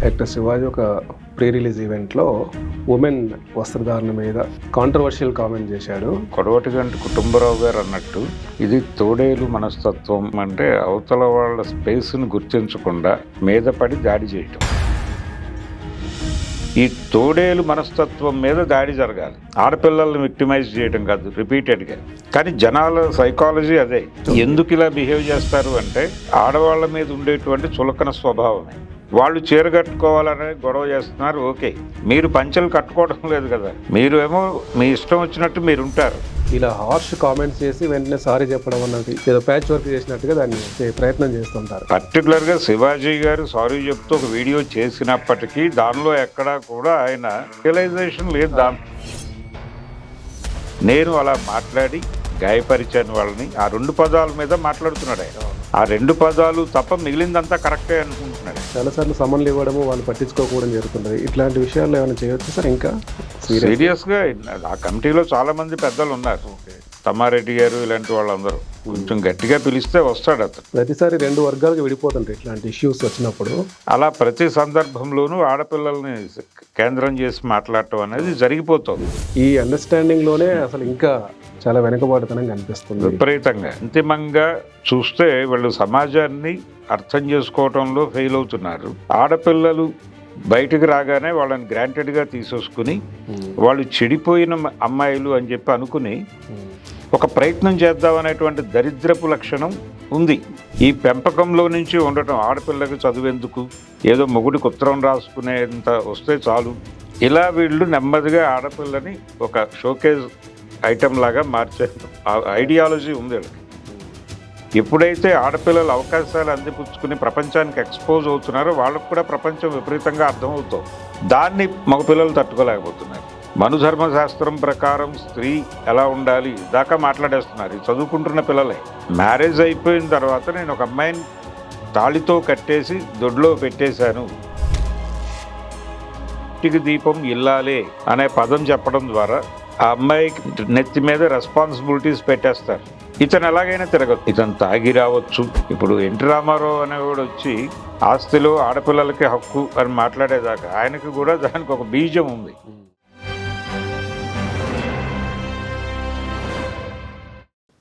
Actor Shivaji ఒక pre release ఈవెంట్లో women వస్త్రధారణ మీద కాంట్రవర్షియల్ కామెంట్ చేశాడు. కొడవటిగంటి కుటుంబరావు గారు అన్నట్టు ఇది తోడేలు మనస్తత్వం అంటే అవతల వాళ్ళ స్పేస్ని గుర్తించకుండా మీద పడి దాడి చేయటం. ఈ తోడేలు మనస్తత్వం మీద దాడి జరగాలి, ఆడపిల్లల్ని విక్టిమైజ్ చేయడం కాదు రిపీటెడ్గా. కానీ జనాల సైకాలజీ అదే. ఎందుకు ఇలా బిహేవ్ చేస్తారు అంటే ఆడవాళ్ళ మీద ఉండేటువంటి చులకన స్వభావమే. వాళ్ళు చీర కట్టుకోవాలని గొడవ చేస్తున్నారు, ఓకే. మీరు పంచెలు కట్టుకోవడం లేదు కదా, మీరు ఏమో మీ ఇష్టం వచ్చినట్టు మీరు ఉంటారు. ఇలా హార్ష్ కామెంట్స్ చేసి వెంటనే సారీ చెప్పడం అన్నది ఏదో ప్యాచ్ వర్క్ చేసినట్టుగా దాన్ని ప్రయత్నం చేస్తుంటారు. పర్టికులర్గా శివాజీ గారు సారీ చెప్తూ ఒక వీడియో చేసినప్పటికీ దానిలో ఎక్కడా కూడా ఆయన రియలైజేషన్ లేదు. నేను అలా మాట్లాడి గాయపరిచాను వాళ్ళని, ఆ 2 పదాల మీద మాట్లాడుతున్నాడు ఆయన. ఆ 2 పదాలు తప్ప మిగిలిందంతా కరెక్టే అనుకుంటున్నాడు. చాలాసార్లు సమన్లు ఇవ్వడము, వాళ్ళు పట్టించుకోకపోవడం జరుగుతుంది. ఇట్లాంటి విషయాల్లో ఏమైనా చేయొచ్చు సార్? ఇంకా సీరియస్గా ఆ కమిటీలో చాలా మంది పెద్దలు ఉన్నారు, తమ్మారెడ్డి గారు ఇలాంటి వాళ్ళందరూ. కొంచెం గట్టిగా పిలిస్తే వస్తాడు అతను. ప్రతిసారి 2 వర్గాలుగా విడిపోతుంటాయి ఇట్లాంటి ఇష్యూస్ వచ్చినప్పుడు. అలా ప్రతి సందర్భంలోనూ ఆడపిల్లల్ని కేంద్రం చేసి మాట్లాడటం అనేది జరిగిపోతుంది. ఈ అండర్స్టాండింగ్లోనే అసలు ఇంకా చాలా వెనుకబాటుతనం కనిపిస్తుంది విపరీతంగా. అంతిమంగా చూస్తే వాళ్ళు సమాజాన్ని అర్థం చేసుకోవటంలో ఫెయిల్ అవుతున్నారు. ఆడపిల్లలు బయటకు రాగానే వాళ్ళని గ్రాంటెడ్గా తీసేసుకుని వాళ్ళు చెడిపోయిన అమ్మాయిలు అని చెప్పి అనుకుని ఒక ప్రయత్నం చేద్దామనేటువంటి దరిద్రపు లక్షణం ఉంది. ఈ పెంపకంలో నుంచి ఉండటం, ఆడపిల్లకి చదువెందుకు, ఏదో మొగుడికి ఉత్తరం రాసుకునేంత వస్తే చాలు, ఇలా వీళ్ళు నెమ్మదిగా ఆడపిల్లని ఒక షోకేజ్ ఐటెం లాగా మార్చే ఐడియాలజీ ఉంది వీళ్ళకి. ఎప్పుడైతే ఆడపిల్లలు అవకాశాలు అందిపుచ్చుకుని ప్రపంచానికి ఎక్స్పోజ్ అవుతున్నారో వాళ్ళకు కూడా ప్రపంచం విపరీతంగా అర్థమవుతుంది. దాన్ని మగపిల్లలు తట్టుకోలేకపోతున్నారు. మనుధర్మశాస్త్రం ప్రకారం స్త్రీ ఎలా ఉండాలి దాకా మాట్లాడేస్తున్నారు ఈ చదువుకుంటున్న పిల్లలే. మ్యారేజ్ అయిపోయిన తర్వాత నేను ఒక అమ్మాయిని తాళితో కట్టేసి దొడ్లో పెట్టేశాను, ఇంటికి దీపం ఇల్లాలే అనే పదం చెప్పడం ద్వారా ఆ అమ్మాయికి నెత్తి మీద రెస్పాన్సిబిలిటీస్ పెట్టేస్తారు. ఇతను ఎలాగైనా తిరగదు, ఇతను తాగి రావచ్చు. ఇప్పుడు ఎన్టీ రామారావు అనేవాడు వచ్చి ఆస్తిలో ఆడపిల్లలకి హక్కు అని మాట్లాడేదాకా ఆయనకు కూడా దానికి ఒక బీజం ఉంది.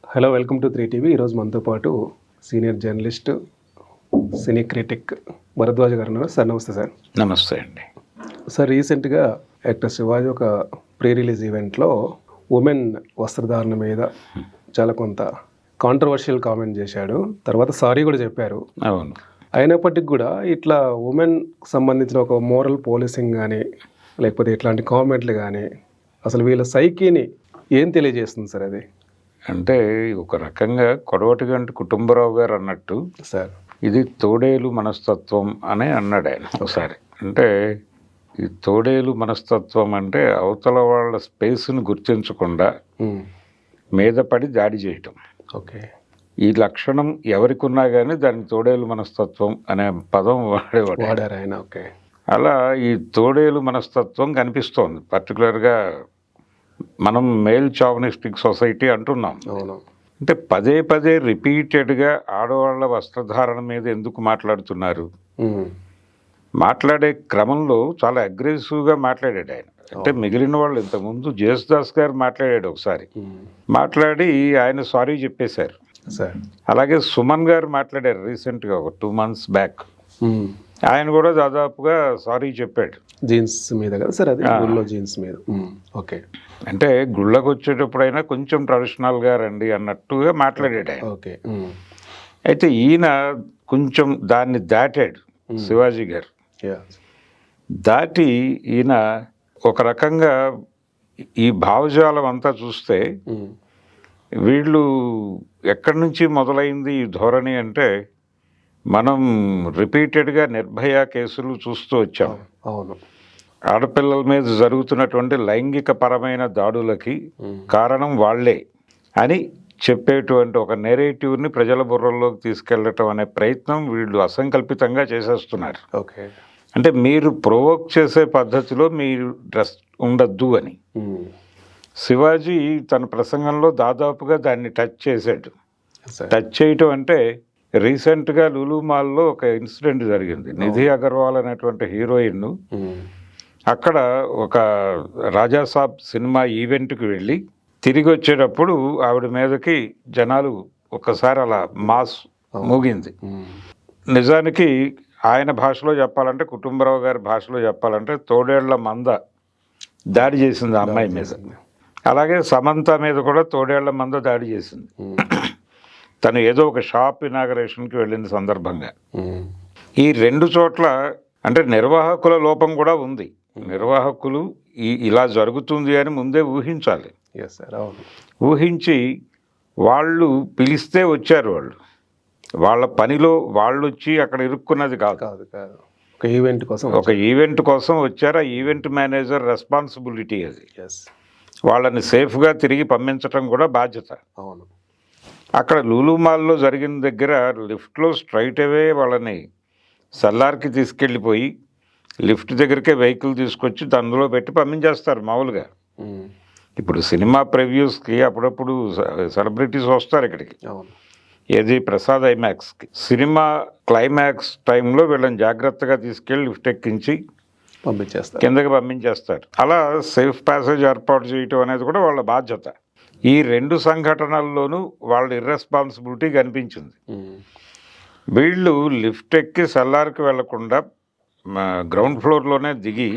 Hello, welcome to 3TV. ఈరోజు మనతో పాటు సీనియర్ జర్నలిస్ట్, సినీ క్రిటిక్ భరద్వాజ్ గారు ఉన్నారు. సార్ నమస్తే. సార్ నమస్తే అండి. సార్, రీసెంట్గా యాక్టర్ శివాజీ ఒక ప్రీ రిలీజ్ ఈవెంట్లో ఉమెన్ వస్త్రధారణ మీద చాలా కొంత కాంట్రవర్షియల్ కామెంట్ చేశాడు. తర్వాత సారీ కూడా చెప్పారు. అవును. అయినప్పటికీ కూడా ఇట్లా ఉమెన్ సంబంధించిన ఒక మోరల్ పోలీసింగ్ కానీ లేకపోతే ఇట్లాంటి కామెంట్లు కానీ అసలు వీళ్ళ సైకీని ఏం తెలియజేస్తుంది సార్? అది అంటే ఒక రకంగా కొడవటిగంటి కుటుంబరావు గారు అన్నట్టు సార్ ఇది తోడేలు మనస్తత్వం అని అన్నాడు ఆయన ఒకసారి. అంటే ఈ తోడేలు మనస్తత్వం అంటే అవతల వాళ్ళ స్పేస్ని గుర్తించకుండా మీద పడి దాడి చేయటం. ఓకే. ఈ లక్షణం ఎవరికి ఉన్నా కానీ దాన్ని తోడేలు మనస్తత్వం అనే పదం వాడారు ఆయన. ఓకే. అలా ఈ తోడేలు మనస్తత్వం కనిపిస్తోంది. పర్టికులర్గా మనం మేల్ చావనిస్టిక్ సొసైటీ అంటున్నాం. అవును. అంటే పదే పదే రిపీటెడ్గా ఆడవాళ్ళ వస్త్రధారణ మీద ఎందుకు మాట్లాడుతున్నారు? మాట్లాడే క్రమంలో చాలా అగ్రెసివ్గా మాట్లాడాడు ఆయన. అంటే మిగిలిన వాళ్ళు ఇంతకుముందు జేసుదాస్ గారు మాట్లాడాడు ఒకసారి, మాట్లాడి ఆయన సారీ చెప్పేశారు. అలాగే సుమన్ గారు మాట్లాడారు రీసెంట్గా ఒక 2 months బ్యాక్. ఆయన కూడా దాదాపుగా సారీ చెప్పాడు. జీన్స్ మీద కదా సార్? అది గుళ్ళో జీన్స్ మీద. ఓకే. అంటే గుళ్ళకు వచ్చేటప్పుడైనా కొంచెం ట్రెడిషనల్గా రండి అన్నట్టుగా మాట్లాడాడు ఆయన. ఓకే. అయితే ఈయన కొంచెం దాన్ని దాటాడు శివాజీ గారు. దాటి ఈయన ఒక రకంగా ఈ భావజాలం అంతా చూస్తే వీళ్ళు ఎక్కడి నుంచి మొదలైంది ఈ ధోరణి అంటే మనం రిపీటెడ్గా నిర్భయ కేసులు చూస్తూ వచ్చాం. అవును. ఆడపిల్లల మీద జరుగుతున్నటువంటి లైంగిక పరమైన దాడులకి కారణం వాళ్లే అని చెప్పేటువంటి ఒక నెరేటివ్ని ప్రజల బుర్రల్లోకి తీసుకెళ్ళటం అనే ప్రయత్నం వీళ్ళు అసంకల్పితంగా చేసేస్తున్నారు. ఓకే. అంటే మీరు ప్రొవోక్ చేసే పద్ధతిలో మీరు డ్రెస్ ఉండద్దు అని శివాజీ తన ప్రసంగంలో దాదాపుగా దాన్ని టచ్ చేశాడు. టచ్ చేయటం అంటే రీసెంట్గా లులు మాల్లో ఒక ఇన్సిడెంట్ జరిగింది. నిధి అగర్వాల్ అనేటువంటి హీరోయిన్ అక్కడ ఒక రాజాసాబ్ సినిమా ఈవెంట్కి వెళ్ళి తిరిగి వచ్చేటప్పుడు ఆవిడ మీదకి జనాలు ఒక్కసారి అలా మాస్ మోగింది. నిజానికి ఆయన భాషలో చెప్పాలంటే, కుటుంబరావు గారి భాషలో చెప్పాలంటే, తోడేళ్ల మంద దాడి చేసింది ఆ అమ్మాయి మీద. అలాగే సమంత మీద కూడా తోడేళ్ల మంద దాడి చేసింది. తను ఏదో ఒక షాప్ ఇనాగరేషన్కి వెళ్ళిన సందర్భంగా. ఈ రెండు చోట్ల అంటే నిర్వాహకుల లోపం కూడా ఉంది. నిర్వాహకులు ఇలా జరుగుతుంది అని ముందే ఊహించాలి. ఊహించి వాళ్ళు పిలిస్తే వచ్చారు. వాళ్ళ పనిలో వాళ్ళు వచ్చి అక్కడ ఇరుక్కున్నది కాదు. ఒక ఈవెంట్ కోసం వచ్చారు. ఆ ఈవెంట్ మేనేజర్ రెస్పాన్సిబిలిటీ అది. వాళ్ళని సేఫ్గా తిరిగి పంపించడం కూడా బాధ్యత. అవును. అక్కడ లులు మాల్లో జరిగిన దగ్గర లిఫ్ట్లో స్ట్రైట్ అవే వాళ్ళని సల్లార్కి తీసుకెళ్ళిపోయి లిఫ్ట్ దగ్గరికే వెహికల్ తీసుకొచ్చి అందులో పెట్టి పంపించేస్తారు మామూలుగా. ఇప్పుడు సినిమా ప్రివ్యూస్కి అప్పుడప్పుడు సెలబ్రిటీస్ వస్తారు ఇక్కడికి. ఏది ప్రసాద్ ఐమాక్స్కి. సినిమా క్లైమాక్స్ టైంలో వీళ్ళని జాగ్రత్తగా తీసుకెళ్ళి లిఫ్ట్ ఎక్కించి పంపించేస్తారు, కిందకి పంపించేస్తారు. అలా సేఫ్ ప్యాసేజ్ ఏర్పాటు చేయటం అనేది కూడా వాళ్ళ బాధ్యత. ఈ రెండు సంఘటనల్లోనూ వాళ్ళ ఇర్రెస్పాన్సిబిలిటీ కనిపించింది. వీళ్ళు లిఫ్ట్ ఎక్కి సెల్లార్కి వెళ్లకుండా గ్రౌండ్ ఫ్లోర్లోనే దిగి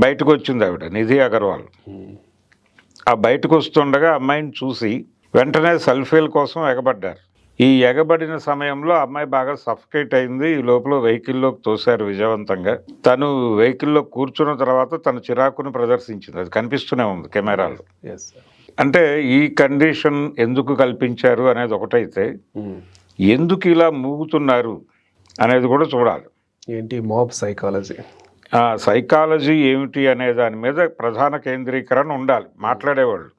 బయటకు వచ్చింది ఆవిడ నిధి అగర్వాల్. ఆ బయటకు వస్తుండగా అమ్మాయిని చూసి వెంటనే సెల్ఫీల కోసం ఎగబడ్డారు. ఈ ఎగబడిన సమయంలో అమ్మాయి బాగా సఫకేట్ అయింది. ఈ లోపల వెహికల్లోకి తోశారు విజయవంతంగా. తను వెహికల్లో కూర్చున్న తర్వాత తన చిరాకును ప్రదర్శించింది. అది కనిపిస్తూనే ఉంది కెమెరాలో. అంటే ఈ కండిషన్ ఎందుకు కల్పించారు అనేది ఒకటైతే, ఎందుకు ఇలా మూగుతున్నారు అనేది కూడా చూడాలి. ఏంటి మాబ్ సైకాలజీ, సైకాలజీ ఏమిటి అనే దాని మీద ప్రధాన కేంద్రీకరణ ఉండాలి మాట్లాడేవాళ్ళు.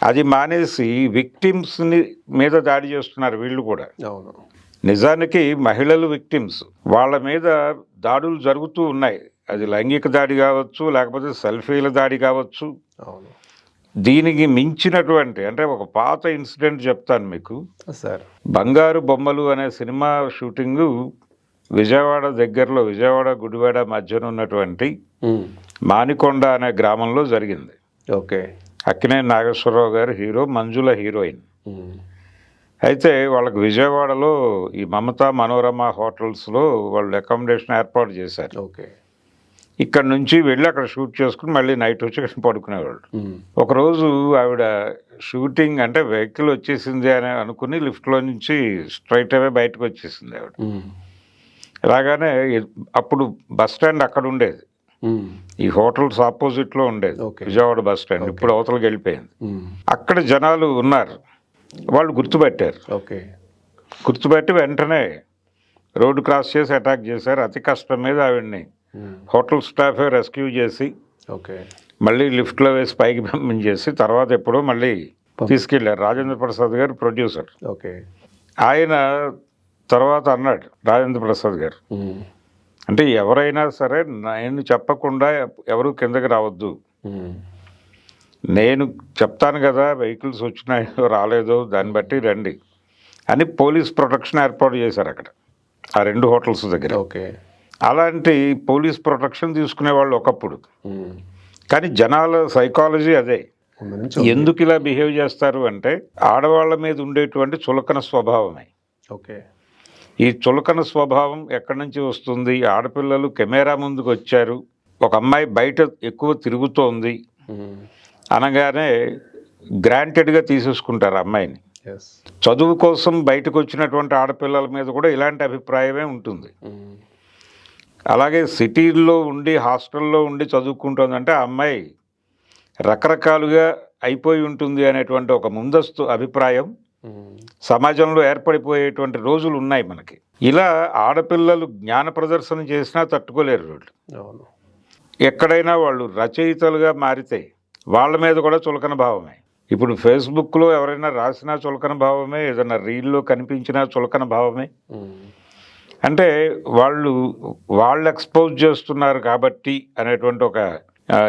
అది మానేసి విక్టిమ్స్ని మీద దాడి చేస్తున్నారు వీళ్ళు కూడా. అవును. నిజానికి మహిళలు విక్టిమ్స్, వాళ్ళ మీద దాడులు జరుగుతూ ఉన్నాయి. అది లైంగిక దాడి కావచ్చు, లేకపోతే సెల్ఫీల దాడి కావచ్చు. అవును. దీనికి మించినటువంటి అంటే ఒక పాత ఇన్సిడెంట్ చెప్తాను మీకు సార్. బంగారు బొమ్మలు అనే సినిమా షూటింగు విజయవాడ దగ్గరలో, విజయవాడ గుడివాడ మధ్యన ఉన్నటువంటి మానికొండ అనే గ్రామంలో జరిగింది. ఓకే. అక్కినేని నాగేశ్వరరావు గారు హీరో, మంజుల హీరోయిన్. అయితే వాళ్ళకి విజయవాడలో ఈ మమతా మనోరమ హోటల్స్లో వాళ్ళు అకామిడేషన్ ఏర్పాటు చేశారు. ఓకే. ఇక్కడ నుంచి వెళ్ళి అక్కడ షూట్ చేసుకుని మళ్ళీ నైట్ వచ్చి ఇక్కడ పడుకునేవాళ్ళు. ఒకరోజు ఆవిడ షూటింగ్ అంటే వెహికల్ వచ్చేసింది అని అనుకుని లిఫ్ట్లో నుంచి స్ట్రైట్ అవే బయటకు వచ్చేసింది ఆవిడ. రాగానే అప్పుడు బస్ స్టాండ్ అక్కడ ఉండేది, ఈ హోటల్స్ ఆపోజిట్లో ఉండేది విజయవాడ బస్ స్టాండ్. ఇప్పుడు అవతలకి వెళ్ళిపోయింది. అక్కడ జనాలు ఉన్నారు, వాళ్ళు గుర్తుపట్టారు. ఓకే. గుర్తుపట్టి వెంటనే రోడ్డు క్రాస్ చేసి అటాక్ చేశారు. అతి కష్టం మీద ఆవిడ్ని హోటల్ స్టాఫే రెస్క్యూ చేసి మళ్ళీ లిఫ్ట్లో వేసి పైకి పంపించేసి తర్వాత ఎప్పుడో మళ్ళీ తీసుకెళ్ళారు. రాజేంద్ర ప్రసాద్ గారు ప్రొడ్యూసర్. ఓకే. ఆయన తర్వాత అన్నాడు రాజేంద్ర ప్రసాద్ గారు, అంటే ఎవరైనా సరే నేను చెప్పకుండా ఎవరు కిందకి రావద్దు, నేను చెప్తాను కదా వెహికల్స్ వచ్చినాయో రాలేదో దాన్ని బట్టి రండి అని పోలీస్ ప్రొటెక్షన్ ఏర్పాటు చేశారు అక్కడ ఆ రెండు హోటల్స్ దగ్గర. ఓకే. అలాంటి పోలీస్ ప్రొటెక్షన్ తీసుకునేవాళ్ళు ఒకప్పుడు. కానీ జనాల సైకాలజీ అదే. ఎందుకు ఇలా బిహేవ్ చేస్తారు అంటే ఆడవాళ్ళ మీద ఉండేటువంటి చులకన స్వభావమే. ఓకే. ఈ చులకన స్వభావం ఎక్కడి నుంచి వస్తుంది? ఆడపిల్లలు కెమెరా ముందుకు వచ్చారు, ఒక అమ్మాయి బయట ఎక్కువ తిరుగుతోంది అనగానే గ్రాంటెడ్గా తీసేసుకుంటారు అమ్మాయిని. చదువు కోసం బయటకు వచ్చినటువంటి ఆడపిల్లల మీద కూడా ఇలాంటి అభిప్రాయమే ఉంటుంది. అలాగే సిటీల్లో ఉండి హాస్టల్లో ఉండి చదువుకుంటుందంటే ఆ అమ్మాయి రకరకాలుగా అయిపోయి ఉంటుంది అనేటువంటి ఒక ముందస్తు అభిప్రాయం సమాజంలో ఏర్పడిపోయేటువంటి రోజులు ఉన్నాయి మనకి. ఇలా ఆడపిల్లలు జ్ఞాన ప్రదర్శన చేసినా తట్టుకోలేరు వాళ్ళు. ఎక్కడైనా వాళ్ళు రచయితలుగా మారితే వాళ్ళ మీద కూడా చులకన భావమే. ఇప్పుడు ఫేస్బుక్లో ఎవరైనా రాసినా చులకన భావమే, ఏదైనా రీల్లో కనిపించినా చులకన భావమే. అంటే వాళ్ళు ఎక్స్పోజ్ చేస్తున్నారు కాబట్టి అనేటువంటి ఒక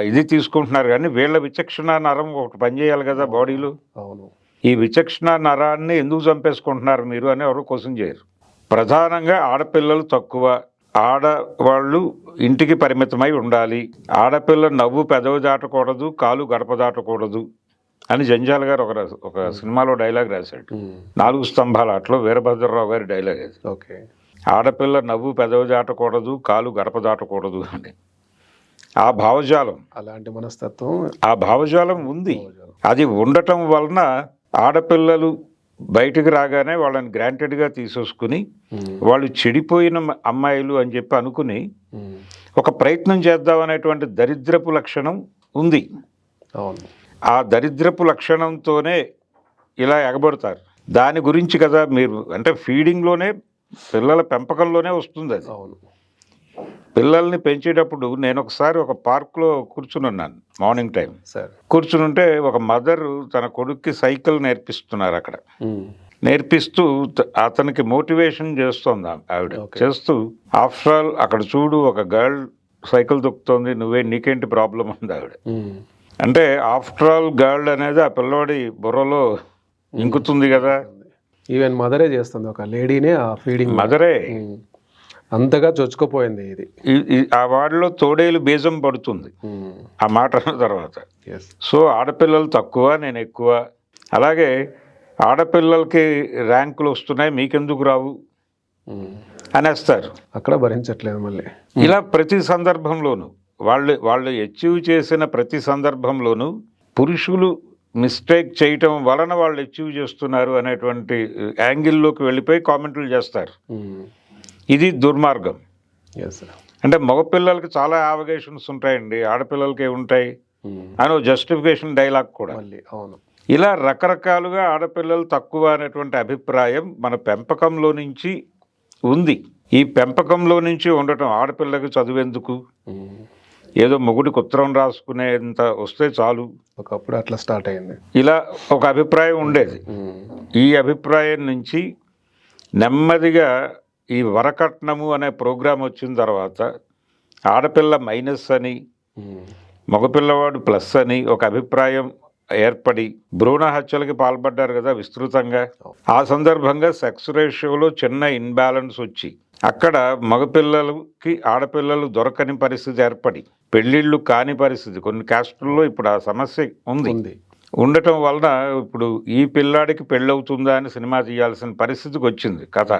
ఇది తీసుకుంటున్నారు. కానీ వీళ్ళ విచక్షణ నరం ఒకటి పనిచేయాలి కదా బాడీలో. ఈ విచక్షణ నరాన్ని ఎందుకు చంపేసుకుంటున్నారు మీరు అని ఎవరు క్వశ్చన్ చేయరు. ప్రధానంగా ఆడపిల్లలు తక్కువ, ఆడవాళ్ళు ఇంటికి పరిమితమై ఉండాలి, ఆడపిల్ల నవ్వు పెదవి దాటకూడదు, కాలు గడప దాటకూడదు అని జంజాల గారు ఒక సినిమాలో డైలాగ్ రాశాడు. 4 స్తంభాల ఆటలో వీరభద్రరావు గారి డైలాగ్ అది. ఓకే. ఆడపిల్ల నవ్వు పెదవి దాటకూడదు, కాలు గడప దాటకూడదు అని. ఆ భావజాలం, అలాంటి మనస్తత్వం ఆ భావజాలం ఉంది. అది ఉండటం వలన ఆడపిల్లలు బయటికి రాగానే వాళ్ళని గ్రాంటెడ్గా తీసేసుకుని వాళ్ళు చెడిపోయిన అమ్మాయిలు అని చెప్పి అనుకుని ఒక ప్రయత్నం చేద్దామనేటువంటి దరిద్రపు లక్షణం ఉంది. అవును. ఆ దరిద్రపు లక్షణంతోనే ఇలా ఎగబడతారు. దాని గురించి కదా మీరు అంటే ఫీడింగ్లోనే, పిల్లల పెంపకంలోనే వస్తుంది అది. అవును. పిల్లల్ని పెంచేటప్పుడు నేను ఒకసారి ఒక పార్క్లో కూర్చుని ఉన్నాను మార్నింగ్ టైం. సార్. కూర్చునుంటే ఒక మదర్ తన కొడుక్కి సైకిల్ నేర్పిస్తున్నారు అక్కడ. నేర్పిస్తూ అతనికి మోటివేషన్ చేస్తోంది ఆవిడ. చేస్తూ ఆఫ్టర్ ఆల్ అక్కడ చూడు ఒక గర్ల్ సైకిల్ దొక్కుతోంది, నీకేంటి ప్రాబ్లం ఉంది ఆవిడ. అంటే ఆఫ్టర్ ఆల్ గర్ల్ అనేది ఆ పిల్లవాడి బుర్రలో ఇంకుతుంది కదా. ఈవెన్ మదరే చేస్తుంది, ఒక లేడీనే ఆ ఫీడింగ్ మదరే అంతగా చొచ్చుకుపోయింది ఇది. ఆ వాడిలో తోడేలు బీజం పడుతుంది ఆ మాట అన్న తర్వాత. సో ఆడపిల్లలు తక్కువ, నేను ఎక్కువ, అలాగే ఆడపిల్లలకి ర్యాంకులు వస్తున్నాయి మీకెందుకు రావు అనేస్తారు. అక్కడ భరించట్లేదు మళ్ళీ. ఇలా ప్రతి సందర్భంలోనూ వాళ్ళు అచీవ్ చేసిన ప్రతి సందర్భంలోనూ పురుషులు మిస్టేక్ చేయటం వలన వాళ్ళు అచీవ్ చేస్తున్నారు అనేటువంటి యాంగిల్లోకి వెళ్ళిపోయి కామెంట్లు చేస్తారు. ఇది దుర్మార్గం. అంటే మగపిల్లలకి చాలా యావిగేషన్స్ ఉంటాయండి, ఆడపిల్లలకి ఉంటాయి అని జస్టిఫికేషన్ డైలాగ్ కూడా. అవును. ఇలా రకరకాలుగా ఆడపిల్లలు తక్కువ అనేటువంటి అభిప్రాయం మన పెంపకంలో నుంచి ఉంది. ఈ పెంపకంలో నుంచి ఉండటం, ఆడపిల్లకి చదువెందుకు, ఏదో మొగుడికి ఉత్తరం రాసుకునేంత వస్తే చాలు, ఒకప్పుడు అట్లా స్టార్ట్ అయింది, ఇలా ఒక అభిప్రాయం ఉండేది. ఈ అభిప్రాయం నుంచి నెమ్మదిగా ఈ వరకట్నము అనే ప్రోగ్రాం వచ్చిన తర్వాత ఆడపిల్ల మైనస్ అని, మగపిల్లవాడు ప్లస్ అని ఒక అభిప్రాయం ఏర్పడి భ్రూణ హత్యలకి పాల్పడ్డారు కదా విస్తృతంగా. ఆ సందర్భంగా సెక్స్ రేషియోలో చిన్న ఇన్బ్యాలెన్స్ వచ్చి అక్కడ మగపిల్లలకి ఆడపిల్లలు దొరకని పరిస్థితి ఏర్పడి పెళ్ళిళ్ళు కాని పరిస్థితి కొన్ని క్యాస్టుల్లో ఇప్పుడు ఆ సమస్య ఉంది. ఉండటం వలన ఇప్పుడు ఈ పిల్లాడికి పెళ్ళవుతుందా అని సినిమా తీయాల్సిన పరిస్థితికి వచ్చింది కథ.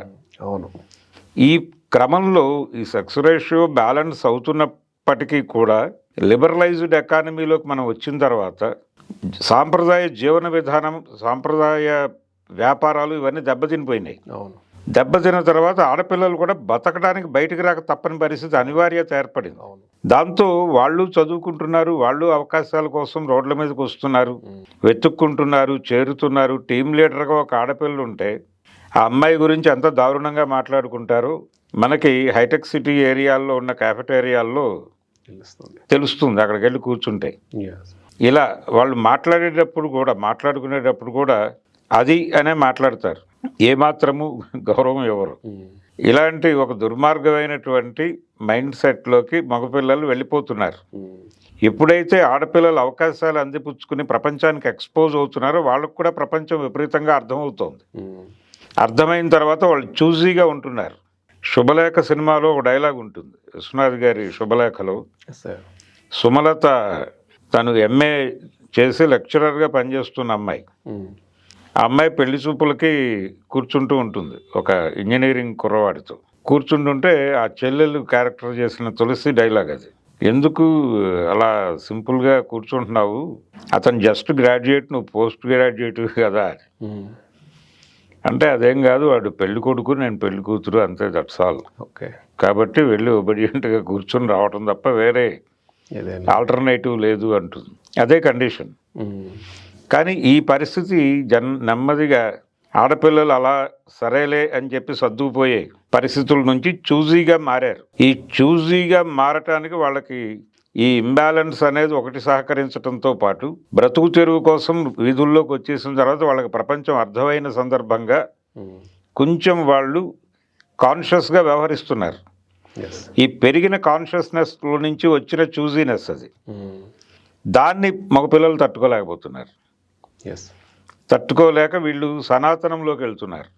అవును. ఈ క్రమంలో ఈ సెక్స్ రేషియో బ్యాలెన్స్ అవుతున్నప్పటికీ కూడా లిబరలైజ్డ్ ఎకానమీలోకి మనం వచ్చిన తర్వాత సాంప్రదాయ జీవన విధానం, సాంప్రదాయ వ్యాపారాలు ఇవన్నీ దెబ్బతినిపోయినాయి. అవును. దెబ్బతిన్న తర్వాత ఆడపిల్లలు కూడా బతకడానికి బయటికి రాక తప్పని పరిస్థితి, అనివార్యత ఏర్పడింది. దాంతో వాళ్ళు చదువుకుంటున్నారు, వాళ్ళు అవకాశాల కోసం రోడ్ల మీదకి వస్తున్నారు, వెతుక్కుంటున్నారు, చేరుతున్నారు. టీం లీడర్గా ఒక ఆడపిల్ల ఉంటే ఆ అమ్మాయి గురించి ఎంత దారుణంగా మాట్లాడుకుంటారో మనకి హైటెక్ సిటీ ఏరియాల్లో ఉన్న క్యాఫెటేరియాల్లో తెలుస్తుంది అక్కడికి వెళ్ళి కూర్చుంటే. ఇలా వాళ్ళు మాట్లాడుకునేటప్పుడు కూడా అది అనే మాట్లాడతారు, ఏమాత్రము గౌరవం ఎవరు. ఇలాంటి ఒక దుర్మార్గమైనటువంటి మైండ్ సెట్లోకి మగపిల్లలు వెళ్ళిపోతున్నారు. ఎప్పుడైతే ఆడపిల్లలు అవకాశాలు అందిపుచ్చుకుని ప్రపంచానికి ఎక్స్పోజ్ అవుతున్నారో వాళ్ళకు కూడా ప్రపంచం విపరీతంగా అర్థమవుతోంది. అర్థమైన తర్వాత వాళ్ళు చూజీగా ఉంటున్నారు. శుభలేఖ సినిమాలో ఒక డైలాగ్ ఉంటుంది, విశ్వనాథ్ గారి శుభలేఖలో. సుమలత తను ఎంఏ చేసి లెక్చరర్గా పనిచేస్తున్న అమ్మాయి, ఆ అమ్మాయి పెళ్లి చూపులకి కూర్చుంటూ ఉంటుంది ఒక ఇంజనీరింగ్ కుర్రవాడితో. కూర్చుంటుంటే ఆ చెల్లెలు క్యారెక్టర్ చేసిన తులసి డైలాగ్ అది, ఎందుకు అలా సింపుల్గా కూర్చుంటున్నావు, అతను జస్ట్ గ్రాడ్యుయేట్, నువ్వు పోస్ట్ గ్రాడ్యుయేట్ కదా అని. అంటే అదేం కాదు, వాడు పెళ్లి కొడుకు, నేను పెళ్లి కూతురు, అంతే, దట్స్ ఆల్. ఓకే, కాబట్టి వెళ్ళి ఒబీడియంట్గా కూర్చొని రావటం తప్ప వేరే ఆల్టర్నేటివ్ లేదు అంటుంది. అదే కండిషన్. కానీ ఈ పరిస్థితి నెమ్మదిగా ఆడపిల్లలు అలా సరేలే అని చెప్పి సర్దుకుపోయే పరిస్థితుల నుంచి చూజీగా మారారు. ఈ చూజీగా మారటానికి వాళ్ళకి ఈ ఇంబ్యాలెన్స్ అనేది ఒకటి సహకరించడంతో పాటు బ్రతుకు తెరువు కోసం వీధుల్లోకి వచ్చేసిన తర్వాత వాళ్ళకి ప్రపంచం అర్థమైన సందర్భంగా కొంచెం వాళ్ళు కాన్షియస్గా వ్యవహరిస్తున్నారు. ఈ పెరిగిన కాన్షియస్నెస్లో నుంచి వచ్చిన చూజీనెస్ అది, దాన్ని మగపిల్లలు తట్టుకోలేకపోతున్నారు. తట్టుకోలేక వీళ్ళు సనాతనంలోకి వెళ్తున్నారు.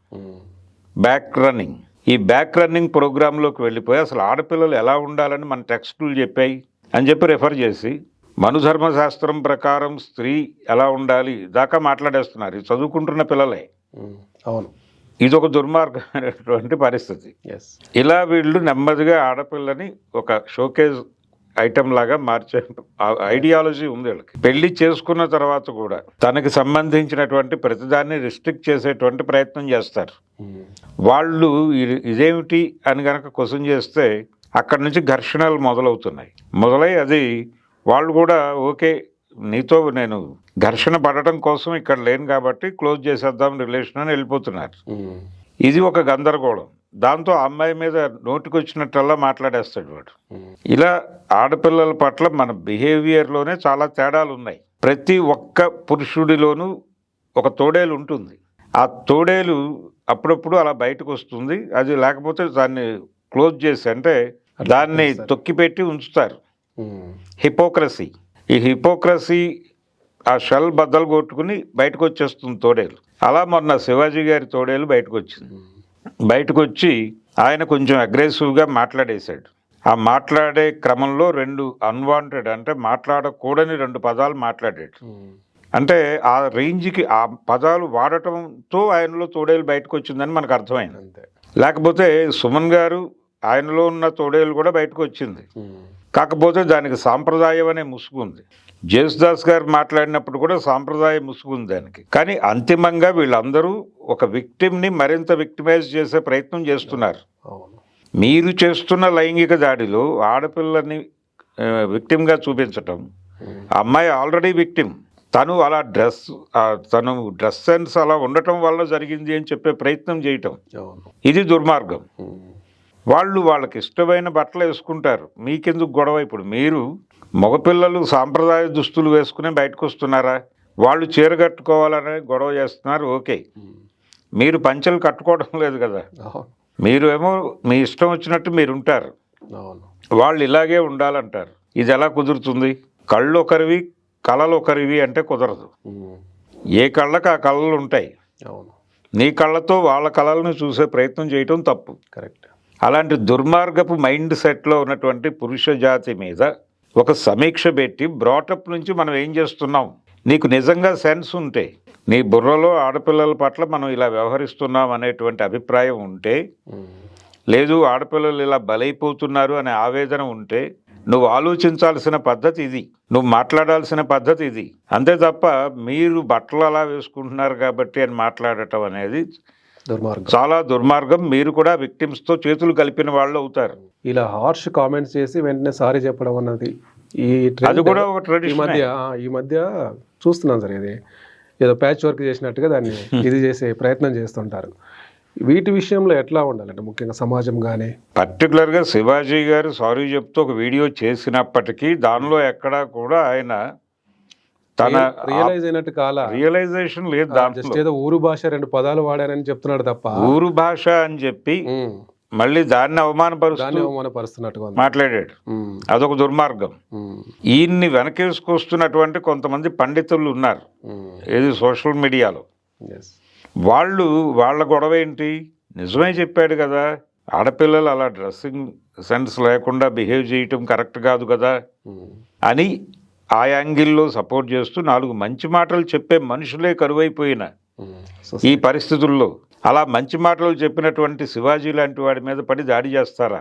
బ్యాక్ రన్నింగ్, ఈ బ్యాక్ రన్నింగ్ ప్రోగ్రాంలోకి వెళ్ళిపోయి అసలు ఆడపిల్లలు ఎలా ఉండాలని మన టెక్స్టులు చెప్పాయి అని చెప్పి రెఫర్ చేసి మనుధర్మశాస్త్రం ప్రకారం స్త్రీ ఎలా ఉండాలి దాకా మాట్లాడేస్తున్నారు. ఇది చదువుకుంటున్న పిల్లలే. అవును, ఇది ఒక దుర్మార్గమైనటువంటి పరిస్థితి. ఎస్. ఇలా వీళ్ళు నెమ్మదిగా ఆడపిల్లని ఒక షోకేజ్ ఐటమ్ లాగా మార్చే ఐడియాలజీ ఉంది వీళ్ళకి. పెళ్లి చేసుకున్న తర్వాత కూడా తనకి సంబంధించినటువంటి ప్రతిదాన్ని రిస్ట్రిక్ట్ చేసేటువంటి ప్రయత్నం చేస్తారు. వాళ్ళు ఇదేమిటి అని గనక క్వశ్చన్ చేస్తే అక్కడి నుంచి ఘర్షణలు మొదలై అది వాళ్ళు కూడా ఓకే నీతో నేను ఘర్షణ పడటం కోసం ఇక్కడ లేను కాబట్టి క్లోజ్ చేసేద్దాం రిలేషన్ అని వెళ్ళిపోతున్నారు. ఇది ఒక గందరగోళం. దాంతో అమ్మాయి మీద నోటికొచ్చినట్టల్లా మాట్లాడేస్తాడు వాడు. ఇలా ఆడపిల్లల పట్ల మన బిహేవియర్లోనే చాలా తేడాలు ఉన్నాయి. ప్రతి ఒక్క పురుషుడిలోనూ ఒక తోడేలు ఉంటుంది. ఆ తోడేలు అప్పుడప్పుడు అలా బయటకు వస్తుంది. అది లేకపోతే దాన్ని క్లోజ్ చేసి అంటే దాన్ని తొక్కిపెట్టి ఉంచుతారు. హిపోక్రసీ, ఈ హిపోక్రసీ ఆ షెల్ బద్దలు కొట్టుకుని బయటకు వచ్చేస్తుంది తోడేలు. అలా మొన్న శివాజీ గారి తోడేలు బయటకు వచ్చింది. బయటకు వచ్చి ఆయన కొంచెం అగ్రెసివ్గా మాట్లాడేశాడు. ఆ మాట్లాడే క్రమంలో 2 అన్వాంటెడ్ అంటే మాట్లాడకూడని 2 పదాలు మాట్లాడాడు. అంటే ఆ రేంజ్కి ఆ పదాలు వాడటంతో ఆయనలో తోడేలు బయటకు వచ్చిందని మనకు అర్థమైంది. లేకపోతే సుమన్ గారు ఆయనలో ఉన్న తోడేలు కూడా బయటకు వచ్చింది. కాకపోతే దానికి సాంప్రదాయం అనే ముసుగుంది. జేసుదాస్ గారు మాట్లాడినప్పుడు కూడా సాంప్రదాయ ముసుగుంది దానికి. కానీ అంతిమంగా వీళ్ళందరూ ఒక విక్టిమ్ని మరింత విక్టిమైజ్ చేసే ప్రయత్నం చేస్తున్నారు. మీరు చేస్తున్న లైంగిక దాడిలో ఆడపిల్లని విక్టిమ్గా చూపించటం, అమ్మాయి ఆల్రెడీ విక్టిమ్, తను అలా తను డ్రెస్ సెన్స్ అలా ఉండటం వల్ల జరిగింది అని చెప్పే ప్రయత్నం చేయటం, ఇది దుర్మార్గం. వాళ్ళకి ఇష్టమైన బట్టలు వేసుకుంటారు, మీకెందుకు గొడవ? ఇప్పుడు మీరు మగపిల్లలు సాంప్రదాయ దుస్తులు వేసుకుని బయటకు వస్తున్నారా? వాళ్ళు చీర కట్టుకోవాలని గొడవ చేస్తున్నారు, ఓకే. మీరు పంచెలు కట్టుకోవడం లేదు కదా. మీరు ఏమో మీ ఇష్టం వచ్చినట్టు మీరు ఉంటారు, వాళ్ళు ఇలాగే ఉండాలంటారు. ఇది ఎలా కుదురుతుంది? కళ్ళు ఒకరివి కళలు ఒకరివి అంటే కుదరదు. ఏ కళ్ళకు ఆ కళలు ఉంటాయి. నీ కళ్ళతో వాళ్ళ కళలను చూసే ప్రయత్నం చేయటం తప్పు. కరెక్ట్. అలాంటి దుర్మార్గపు మైండ్ సెట్లో ఉన్నటువంటి పురుష జాతి మీద ఒక సమీక్ష పెట్టి బ్రాటప్ నుంచి మనం ఏం చేస్తున్నాం, నీకు నిజంగా సెన్స్ ఉంటే, నీ బుర్రలో ఆడపిల్లల పట్ల మనం ఇలా వ్యవహరిస్తున్నాం అనేటువంటి అభిప్రాయం ఉంటే, లేదు ఆడపిల్లలు ఇలా బలైపోతున్నారు అనే ఆవేదన ఉంటే, నువ్వు ఆలోచించాల్సిన పద్ధతి ఇది, నువ్వు మాట్లాడాల్సిన పద్ధతి ఇది. అంతే తప్ప మీరు బట్టలు అలా వేసుకుంటున్నారు కాబట్టి అని మాట్లాడటం అనేది చాలా దుర్మార్గం. మీరు కూడా విక్టిమ్స్తో చేతులు కలిపిన వాళ్ళు అవుతారు. ఇలా హార్ష్ కామెంట్స్ చేసి వెంటనే సారీ చెప్పడం అన్నది అది కూడా ఒక ట్రెడిషన్. ఈ మధ్య చూస్తున్నాం సార్. ఇది ఏదో ప్యాచ్ వర్క్ చేసినట్టుగా దాన్ని ఇది చేసే ప్రయత్నం చేస్తుంటారు. వీటి విషయంలో ఎట్లా ఉండాలంటే ముఖ్యంగా సమాజం కానీ, పర్టికులర్గా శివాజీ గారు సారీ చెప్తూ ఒక వీడియో చేసినప్పటికీ దానిలో ఎక్కడా కూడా ఆయన తన రియలైజేషన్ లేదు. ఏదో ఊరు భాష 2 పదాలు వాడానని చెప్తున్నాడు తప్ప, ఊరు భాష అని చెప్పి మళ్ళీ దాన్ని అవమానపరుస్తున్నట్టుగా మాట్లాడాడు. అదొక దుర్మార్గం. ఈయన్ని వెనకేసుకొస్తున్నటువంటి కొంతమంది పండితులు ఉన్నారు ఏది సోషల్ మీడియాలో. వాళ్ళ గొడవ ఏంటి? నిజమే చెప్పాడు కదా, ఆడపిల్లలు అలా డ్రెస్సింగ్ సెన్స్ లేకుండా బిహేవ్ చేయటం కరెక్ట్ కాదు కదా అని ఆ యాంగిల్లో సపోర్ట్ చేస్తూ 4 మంచి మాటలు చెప్పే మనుషులే కరువైపోయిన ఈ పరిస్థితుల్లో అలా మంచి మాటలు చెప్పినటువంటి శివాజీ లాంటి వాడి మీద పడి దాడి చేస్తారా?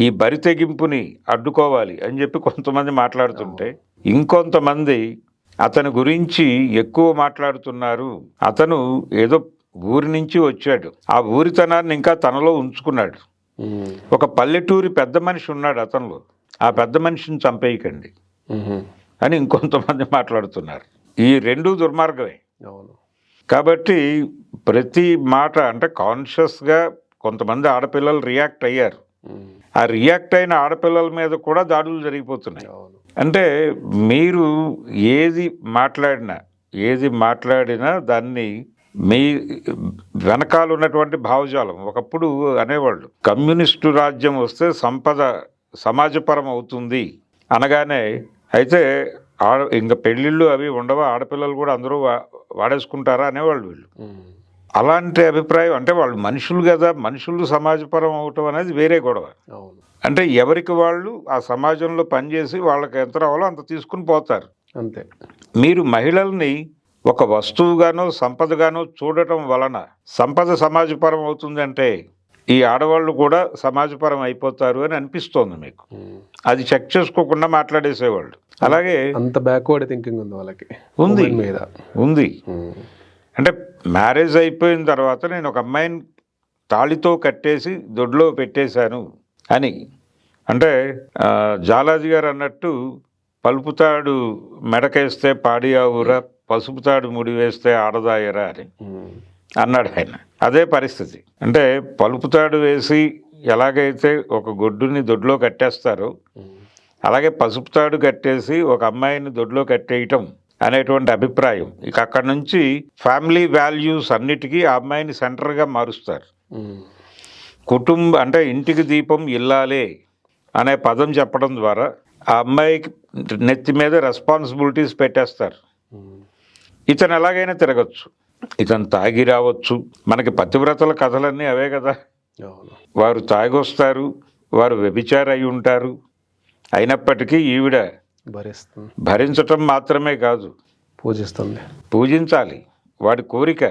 ఈ బరి తెగింపుని అడ్డుకోవాలి అని చెప్పి కొంతమంది మాట్లాడుతుంటే, ఇంకొంతమంది అతని గురించి ఎక్కువ మాట్లాడుతున్నారు. అతను ఏదో ఊరి నుంచి వచ్చాడు, ఆ ఊరితనాన్ని ఇంకా తనలో ఉంచుకున్నాడు. ఒక పల్లెటూరి పెద్ద మనిషి ఉన్నాడు అతనిలో, ఆ పెద్ద మనిషిని చంపేయకండి అని ఇంకొంతమంది మాట్లాడుతున్నారు. ఈ 2 దుర్మార్గమే. కాబట్టి ప్రతి మాట అంటే కాన్షియస్గా కొంతమంది ఆడపిల్లలు రియాక్ట్ అయ్యారు. ఆ రియాక్ట్ అయిన ఆడపిల్లల మీద కూడా దాడులు జరిగిపోతున్నాయి. అంటే మీరు ఏది మాట్లాడినా దాన్ని మీ వెనకాల ఉన్నటువంటి భావజాలం. ఒకప్పుడు అనేవాళ్ళు కమ్యూనిస్టు రాజ్యం వస్తే సంపద సమాజపరం అవుతుంది అనగానే, అయితే ఇంకా పెళ్ళిళ్ళు అవి ఉండవా, ఆడపిల్లలు కూడా అందరూ వాడేసుకుంటారా అనేవాళ్ళు వీళ్ళు. అలాంటి అభిప్రాయం, అంటే వాళ్ళు మనుషులు కదా, మనుషులు సమాజపరం అవటం అనేది వేరే గొడవ. అవును. అంటే ఎవరికి వాళ్ళు ఆ సమాజంలో పనిచేసి వాళ్ళకి ఎంత రావాలో అంత తీసుకుని పోతారు. అంతే. మీరు మహిళల్ని ఒక వస్తువుగానో సంపదగానో చూడటం వలన సంపద సమాజపరం అవుతుందంటే ఈ ఆడవాళ్ళు కూడా సమాజపరం అయిపోతారు అని అనిపిస్తోంది మీకు. అది చెక్ చేసుకోకుండా మాట్లాడేసేవాళ్ళు. అలాగే అంత బ్యాక్వర్డ్ థింకింగ్ ఉంది వాళ్ళకి ఉంది మీద ఉంది. అంటే మ్యారేజ్ అయిపోయిన తర్వాత నేను ఒక అమ్మాయిని తాళితో కట్టేసి దొడ్లో పెట్టేశాను అని, అంటే జాలాజీ గారు అన్నట్టు పలుపుతాడు మెడకేస్తే పాడియావురా, పసుపుతాడు ముడి వేస్తే ఆడదాయరా అని అన్నాడు ఆయన. అదే పరిస్థితి. అంటే పలుపుతాడు వేసి ఎలాగైతే ఒక గొడ్డుని దొడ్లో కట్టేస్తారో అలాగే పసుపుతాడు కట్టేసి ఒక అమ్మాయిని దొడ్లో కట్టేయటం అనేటువంటి అభిప్రాయం. ఇక అక్కడ నుంచి ఫ్యామిలీ వాల్యూస్ అన్నిటికీ ఆ అమ్మాయిని సెంటర్గా మారుస్తారు. అంటే ఇంటికి దీపం ఇల్లాలే అనే పదం చెప్పడం ద్వారా ఆ అమ్మాయికి నెత్తి మీద రెస్పాన్సిబిలిటీస్ పెట్టేస్తారు. ఇతను ఎలాగైనా తిరగచ్చు, ఇతను తాగి రావచ్చు. మనకి పతివ్రతల కథలన్నీ అవే కదా. వారు తాగొస్తారు, వారు వ్యభిచారి అయి ఉంటారు, అయినప్పటికీ ఈవిడ భరించటం మాత్రమే కాదు, పూజించాలి. వాడి కోరిక.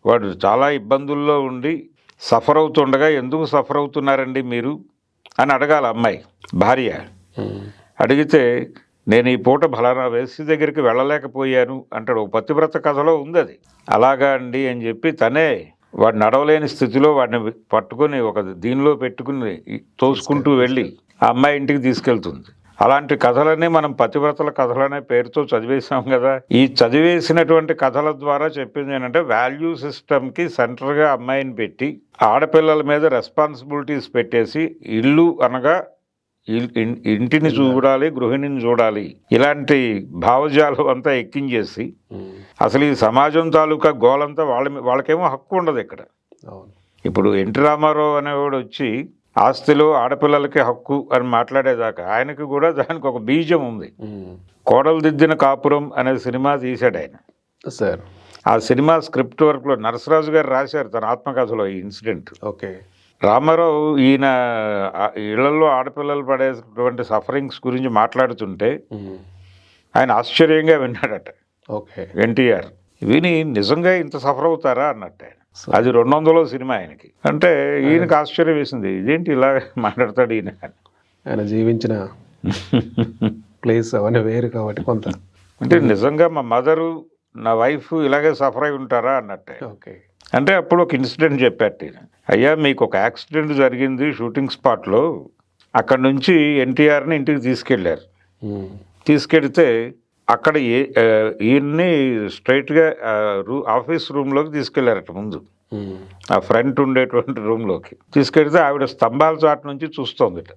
వాడు చాలా ఇబ్బందుల్లో ఉండి సఫర్ అవుతుండగా ఎందుకు సఫర్ అవుతున్నారండి మీరు అని అడగాలి అమ్మాయి, భార్య. అడిగితే నేను ఈ పూట ఫలానా వేసి దగ్గరికి వెళ్ళలేకపోయాను అంటాడు. ఒక పతివ్రత కథలో ఉంది అది. అలాగా అండి అని చెప్పి తనే వాడు నడవలేని స్థితిలో వాడిని పట్టుకుని ఒక దీనిలో పెట్టుకుని తోసుకుంటూ వెళ్ళి ఆ అమ్మాయి ఇంటికి తీసుకెళ్తుంది. అలాంటి కథలన్నీ మనం పతివ్రతల కథలనే పేరుతో చదివేసాం కదా. ఈ చదివేసినటువంటి కథల ద్వారా చెప్పింది ఏంటంటే వాల్యూ సిస్టమ్కి సెంటర్గా అమ్మాయిని పెట్టి ఆడపిల్లల మీద రెస్పాన్సిబిలిటీస్ పెట్టేసి ఇల్లు అనగా ఇంటిని చూడాలి, గృహిణిని చూడాలి, ఇలాంటి భావజాలం అంతా ఎక్కించేసి అసలు ఈ సమాజం తాలూకా గోలంతా వాళ్ళకేమో హక్కు ఉండదు ఇక్కడ. ఇప్పుడు ఎన్టీ రామారావు అనేవాడు వచ్చి ఆస్తిలో ఆడపిల్లలకి హక్కు అని మాట్లాడేదాకా ఆయనకు కూడా దానికి ఒక బీజం ఉంది. కోడలు దిద్దిన కాపురం అనే సినిమా తీశాడు ఆయన. సార్ ఆ సినిమా స్క్రిప్ట్ వర్క్లో నరసరాజు గారు రాశారు తన ఆత్మకథలో ఈ ఇన్సిడెంట్. ఓకే. రామారావు ఈయన ఇళ్లలో ఆడపిల్లలు పడేటువంటి సఫరింగ్స్ గురించి మాట్లాడుతుంటే ఆయన ఆశ్చర్యంగా విన్నాడట. ఓకే. ఎన్టీఆర్ విని నిజంగా ఇంత సఫర్ అవుతారా అన్నట్టు ఆయన. అది 200లో సినిమా ఆయనకి. అంటే ఈయనకి ఆశ్చర్యం వేసింది, ఇదేంటి ఇలా మాట్లాడతాడు ఈయన. ఆయన జీవించిన ప్లేస్ అవన్నీ వేరు కాబట్టి కొంత అంటే నిజంగా మా మదరు నా వైఫ్ ఇలాగే సఫర్ అయి ఉంటారా అన్నట్టే. ఓకే. అంటే అప్పుడు ఒక ఇన్సిడెంట్ చెప్పారు. అయ్యా మీకు ఒక యాక్సిడెంట్ జరిగింది షూటింగ్ స్పాట్లో, అక్కడ నుంచి ఎన్టీఆర్ని ఇంటికి తీసుకెళ్ళారు. తీసుకెళ్తే అక్కడ ఈయన్ని స్ట్రైట్గా ఆఫీస్ రూమ్లోకి తీసుకెళ్లారట. ముందు ఆ ఫ్రంట్ ఉండేటువంటి రూమ్లోకి తీసుకెళ్తే ఆవిడ స్తంభాల చాటు నుంచి చూస్తోందిట,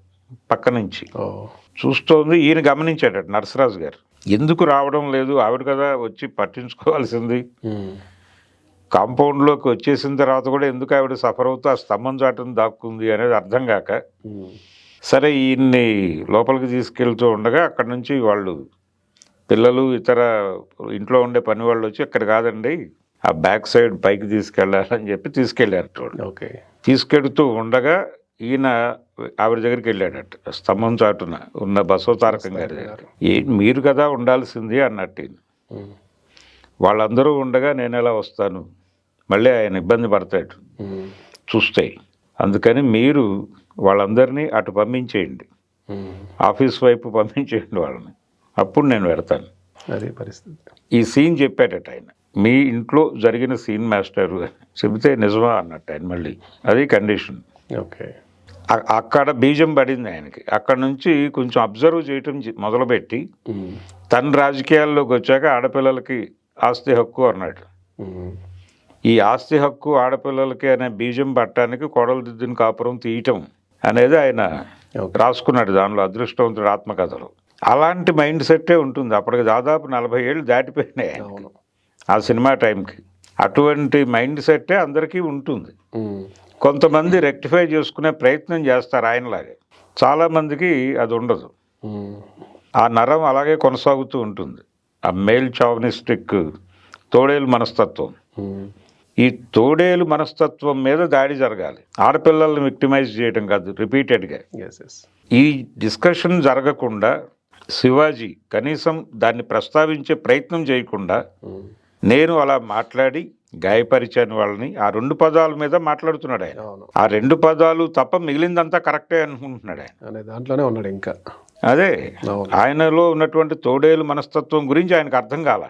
పక్క నుంచి చూస్తోంది. ఈయన గమనించాడట నరసరాజు గారు, ఎందుకు రావడం లేదు, ఆవిడ కదా వచ్చి పట్టించుకోవాల్సింది, కాంపౌండ్లోకి వచ్చేసిన తర్వాత కూడా ఎందుకు ఆవిడ సఫర్ అవుతూ ఆ స్తంభం చాటును దాక్కుంది అనేది అర్థం కాక సరే ఈయన్ని లోపలికి తీసుకెళ్తూ ఉండగా అక్కడ నుంచి వాళ్ళు పిల్లలు ఇతర ఇంట్లో ఉండే పని వాళ్ళు వచ్చి అక్కడ కాదండి ఆ బ్యాక్ సైడ్ పైకి తీసుకెళ్ళాలని చెప్పి తీసుకెళ్ళారు. ఓకే. తీసుకెళ్తూ ఉండగా ఈయన ఆవిడ దగ్గరికి వెళ్ళాడట, స్తంభం చాటున ఉన్న బసవతారకం గారి దగ్గర. మీరు కదా ఉండాల్సింది అన్నట్టు. వాళ్ళందరూ ఉండగా నేను ఎలా వస్తాను, మళ్ళీ ఆయన ఇబ్బంది పడతాడు చూస్తే, అందుకని మీరు వాళ్ళందరినీ అటు పంపించేయండి, ఆఫీస్ వైపు పంపించేయండి వాళ్ళని, అప్పుడు నేను పెడతాను. అదే పరిస్థితి. ఈ సీన్ చెప్పాడట ఆయన, మీ ఇంట్లో జరిగిన సీన్ మాస్టరు చెబితే నిజమా అన్నట్టు ఆయన. మళ్ళీ అది కండిషన్. ఓకే. అక్కడ బీజం పడింది ఆయనకి. అక్కడ నుంచి కొంచెం అబ్జర్వ్ చేయటం మొదలుపెట్టి తన రాజకీయాల్లోకి వచ్చాక ఆడపిల్లలకి ఆస్తి హక్కు అన్నాడు. ఈ ఆస్తి హక్కు ఆడపిల్లలకి అనే బీజం పట్టడానికి కోడలు దిద్దిన కాపురం తీయటం అనేది ఆయన రాసుకున్నాడు దానిలో, అదృష్టవంతుడు ఆత్మకథలో. అలాంటి మైండ్ సెట్టే ఉంటుంది. అప్పటికి దాదాపు 40 ఏళ్ళు దాటిపోయినాయి ఆ సినిమా టైంకి. అటువంటి మైండ్ సెట్టే అందరికీ ఉంటుంది. కొంతమంది రెక్టిఫై చేసుకునే ప్రయత్నం చేస్తారు ఆయనలాగే, చాలామందికి అది ఉండదు. ఆ నరం అలాగే కొనసాగుతూ ఉంటుంది. ఆ మేల్ చావనిస్టిక్ తోడేలు మనస్తత్వం. ఈ తోడేలు మనస్తత్వం మీద దాడి జరగాలి, ఆడపిల్లల్ని విక్టిమైజ్ చేయడం కాదు రిపీటెడ్గా. ఈ డిస్కషన్ జరగకుండా శివాజీ కనీసం దాన్ని ప్రస్తావించే ప్రయత్నం చేయకుండా నేను అలా మాట్లాడి గాయపరిచాను వాళ్ళని, ఆ 2 పదాల మీద మాట్లాడుతున్నాడు ఆయన. ఆ 2 పదాలు తప్ప మిగిలిందంతా కరెక్టే అనుకుంటున్నాడు ఆయన. దాంట్లోనే ఉన్నాడు ఇంకా. అదే ఆయనలో ఉన్నటువంటి తోడేలు మనస్తత్వం గురించి ఆయనకు అర్థం కాల.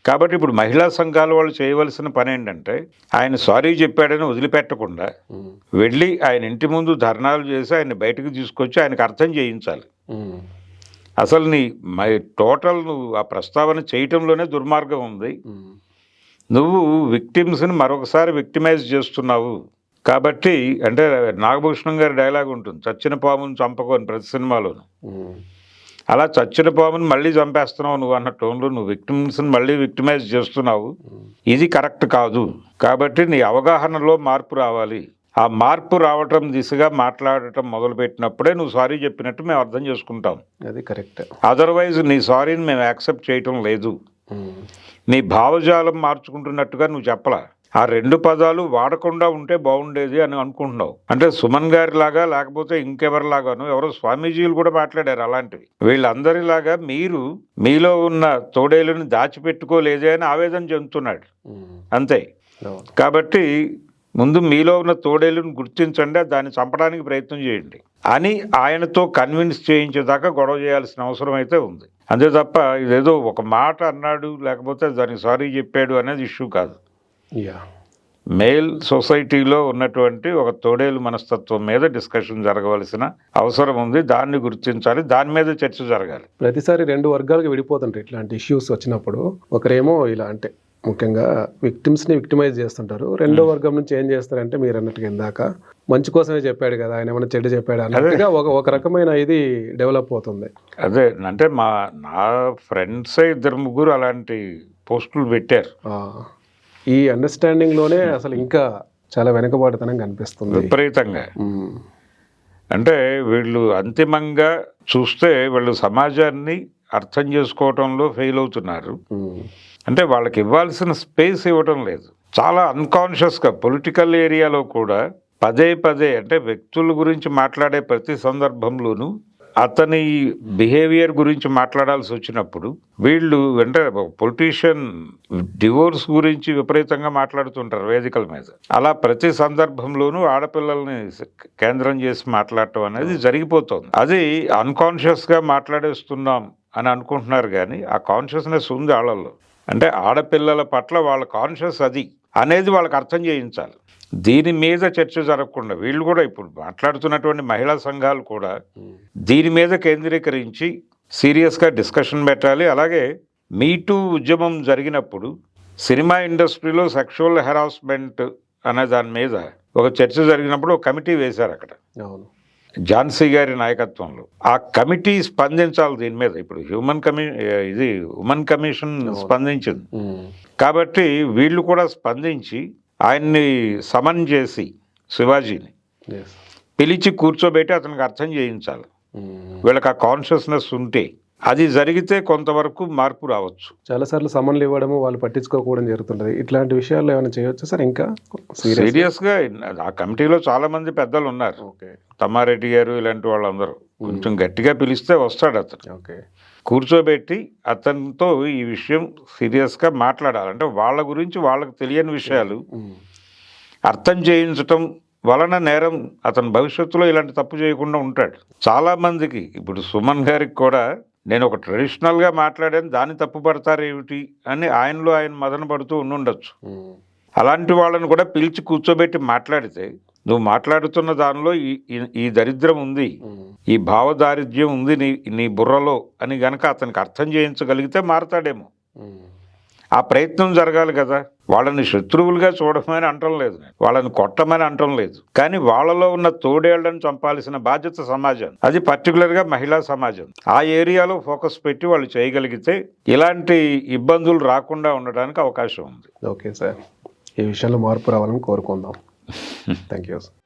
కాబట్టి ఇప్పుడు మహిళా సంఘాల వాళ్ళు చేయవలసిన పని ఏంటంటే ఆయన సారీ చెప్పాడని వదిలిపెట్టకుండా వెళ్ళి ఆయన ఇంటి ముందు ధర్నాలు చేసి ఆయన బయటకు తీసుకొచ్చి ఆయనకు అర్థం చేయించాలి. అసలు నీ టోటల్ నువ్వు ఆ ప్రస్తావన చేయటంలోనే దుర్మార్గం ఉంది. నువ్వు విక్టిమ్స్ని మరొకసారి విక్టిమైజ్ చేస్తున్నావు. కాబట్టి అంటే నాగభూషణం గారి డైలాగ్ ఉంటుంది, చచ్చిన పామును చంపకోని ప్రతి సినిమాలోను. అలా చచ్చిన పాముని మళ్ళీ చంపేస్తున్నావు నువ్వు అన్న టోన్లో నువ్వు విక్టిమ్స్ని మళ్ళీ విక్టిమైజ్ చేస్తున్నావు. ఇది కరెక్ట్ కాదు. కాబట్టి నీ అవగాహనలో మార్పు రావాలి. ఆ మార్పు రావటం దిశగా మాట్లాడటం మొదలుపెట్టినప్పుడే నువ్వు సారీ చెప్పినట్టు మేము అర్థం చేసుకుంటాం. అది కరెక్ట్. అదర్వైజ్ నీ సారీని మేము యాక్సెప్ట్ చేయటం లేదు. నీ భావజాలం మార్చుకుంటున్నట్టుగా నువ్వు చెప్పలా. ఆ 2 పదాలు వాడకుండా ఉంటే బాగుండేది అని అనుకుంటున్నావు. అంటే సుమన్ గారి లాగా లేకపోతే ఇంకెవరిలాగాను ఎవరో స్వామీజీలు కూడా మాట్లాడారు అలాంటివి. వీళ్ళందరిలాగా మీరు మీలో ఉన్న తోడేలుని దాచిపెట్టుకోలేదే అని ఆవేదన చెందుతున్నాడు అంతే. కాబట్టి ముందు మీలో ఉన్న తోడేలుని గుర్తించండి, దాన్ని చంపడానికి ప్రయత్నం చేయండి అని ఆయనతో కన్విన్స్ చేయించేదాకా గొడవ చేయాల్సిన అవసరం అయితే ఉంది. అంతే తప్ప ఇదేదో ఒక మాట అన్నాడు లేకపోతే దానికి సారీ చెప్పాడు అనేది ఇష్యూ కాదు. మేల్ సొసైటీలో ఉన్నటువంటి ఒక తోడేలు మనస్తత్వం మీద డిస్కషన్ జరగవలసిన అవసరం ఉంది. దాన్ని గుర్తించాలి, దాని మీద చర్చ జరగాలి. ప్రతిసారి 2 వర్గాలుగా విడిపోతుంటారు ఇట్లాంటి ఇష్యూస్ వచ్చినప్పుడు. ఒకరేమో ఇలా అంటే ముఖ్యంగా విక్టిమ్స్ని విక్టిమైజ్ చేస్తుంటారు. 2వ వర్గం నుంచి ఏం చేస్తారంటే మీరు అన్నట్టుగా ఇందాక మంచి కోసమే చెప్పాడు కదా ఆయన ఏమైనా చెడు చెప్పాడు అన్నట్టుగా ఒక రకమైన ఇది డెవలప్ అవుతుంది. అదే అంటే నా ఫ్రెండ్స్ 2-3 అలాంటి పోస్టులు పెట్టారు. ఈ అండర్స్టాండింగ్ లోనే అసలు ఇంకా చాలా వెనుకబాటుతనం కనిపిస్తుంది విపరీతంగా. అంటే వీళ్ళు అంతిమంగా చూస్తే వీళ్ళు సమాజాన్ని అర్థం చేసుకోవటంలో ఫెయిల్ అవుతున్నారు. అంటే వాళ్ళకి ఇవ్వాల్సిన స్పేస్ ఇవ్వటం లేదు. చాలా అన్కాన్షియస్గా పొలిటికల్ ఏరియాలో కూడా పదే అంటే వ్యక్తుల గురించి మాట్లాడే ప్రతి సందర్భంలోనూ అతని బిహేవియర్ గురించి మాట్లాడాల్సి వచ్చినప్పుడు వీళ్ళు అంటే పొలిటీషియన్ డివోర్స్ గురించి విపరీతంగా మాట్లాడుతుంటారు వేదికల మీద. అలా ప్రతి సందర్భంలోనూ ఆడపిల్లల్ని కేంద్రం చేసి మాట్లాడటం అనేది జరిగిపోతుంది. అది అన్కాన్షియస్గా మాట్లాడేస్తున్నాం అని అనుకుంటున్నారు, కానీ ఆ కాన్షియస్నెస్ ఉంది వాళ్ళల్లో. అంటే ఆడపిల్లల పట్ల వాళ్ళ కాన్షియస్ అది అనేది వాళ్ళకి అర్థం చేయించాలి. దీని మీద చర్చ జరగకుండా వీళ్ళు కూడా ఇప్పుడు మాట్లాడుతున్నటువంటి మహిళా సంఘాలు కూడా దీని మీద కేంద్రీకరించి సీరియస్గా డిస్కషన్ పెట్టాలి. అలాగే మీటూ ఉద్యమం జరిగినప్పుడు సినిమా ఇండస్ట్రీలో సెక్షువల్ హెరాస్మెంట్ అనే దాని మీద ఒక చర్చ జరిగినప్పుడు ఒక కమిటీ వేశారు అక్కడ ఝాన్సీ గారి నాయకత్వంలో. ఆ కమిటీ స్పందించాలి దీని మీద. ఇప్పుడు ఉమెన్ కమిషన్ స్పందించింది కాబట్టి వీళ్ళు కూడా స్పందించి ఆయన్ని సమన్ చేసి శివాజీని పిలిచి కూర్చోబెట్టి అతనికి అర్థం చేయించాలి. వీళ్ళకి ఆ కాన్షియస్నెస్ ఉంటే అది జరిగితే కొంతవరకు మార్పు రావచ్చు. చాలాసార్లు సమన్లు ఇవ్వడము వాళ్ళు పట్టించుకోకపోవడం జరుగుతుంటది. ఇట్లాంటి విషయాల్లో ఏమైనా చేయొచ్చు సార్? ఇంకా సీరియస్గా ఆ కమిటీలో చాలా మంది పెద్దలు ఉన్నారు. తమ్మారెడ్డి గారు ఇలాంటి వాళ్ళందరూ కొంచెం గట్టిగా పిలిస్తే వస్తాడు అతను. కూర్చోబెట్టి అతనితో ఈ విషయం సీరియస్గా మాట్లాడాలి. అంటే వాళ్ళ గురించి వాళ్ళకి తెలియని విషయాలు అర్థం చేయించటం వలన నేరం అతను భవిష్యత్తులో ఇలాంటి తప్పు చేయకుండా ఉంటాడు. చాలామందికి ఇప్పుడు సుమన్ గారికి కూడా నేను ఒక ట్రెడిషనల్గా మాట్లాడాను దాన్ని తప్పు పడతారు ఏమిటి అని ఆయనలో ఆయన మదన పడుతూ ఉండొచ్చు. అలాంటి వాళ్ళని కూడా పిలిచి కూర్చోబెట్టి మాట్లాడితే నువ్వు మాట్లాడుతున్న దానిలో ఈ దరిద్రం ఉంది, ఈ భావదారిద్ర్యం ఉంది నీ బుర్రలో అని గనక అతనికి అర్థం చేయించగలిగితే మారతాడేమో. ఆ ప్రయత్నం జరగాలి కదా. వాళ్ళని శత్రువులుగా చూడమని అంటం లేదు, వాళ్ళని కొట్టమని అంటం లేదు, కానీ వాళ్ళలో ఉన్న తోడేళ్లను చంపాల్సిన బాధ్యత సమాజం. అది పర్టికులర్గా మహిళా సమాజం. ఆ ఏరియాలో ఫోకస్ పెట్టి వాళ్ళు చేయగలిగితే ఇలాంటి ఇబ్బందులు రాకుండా ఉండడానికి అవకాశం ఉంది. ఓకే సార్, ఈ విషయంలో మార్పు రావాలని కోరుకుందాం. Thank you sir.